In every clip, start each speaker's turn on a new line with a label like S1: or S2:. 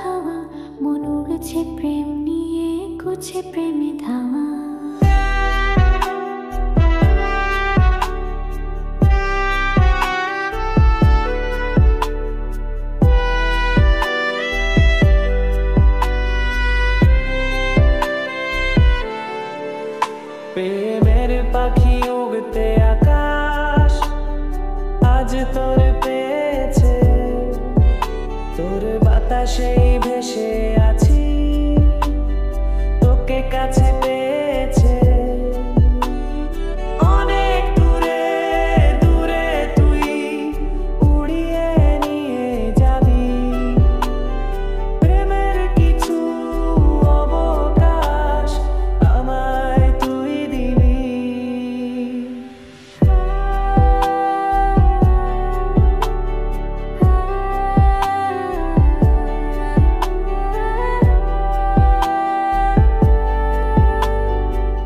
S1: হাওয়া মন উড়ছে প্রেম নিয়ে, করছে প্রেমে ধাওয়া।
S2: প্রেমের পাখি উড়তে আকাশ আজ তোর পেয়েছে, তোর বাতাসেই ভেসে আছি, তোকে কাছে পেয়েছে। অনেক দূরে দূরে তুই উড়িয়ে নিয়ে যাবি, প্রেমের কিছু অবকাশ আমায় তুই দিবি।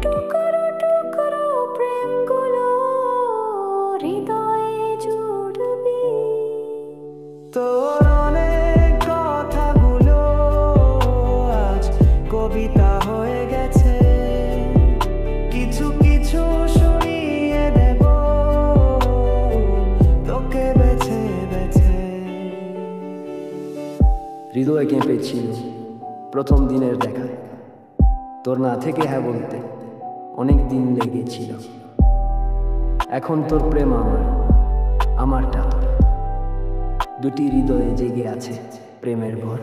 S1: টুকরো টুকরো প্রেমগুলো হৃদয়ে জুড়বি।
S2: তোর অনেক কথাগুলো আজ কবিতা হয়ে গেছে, কিছু কিছু শুনিয়ে দেব তোকে বেছে বেছে।
S3: হৃদয় কেঁপেছিল প্রথম দিনের দেখায়, তোর না থেকে হ্যাঁ বলতে অনেক দিন লেগেছিল। এখন তোর প্রেম আমার, আমারটা তোর, দুটি হৃদয়ে জেগে আছে প্রেমের ভর।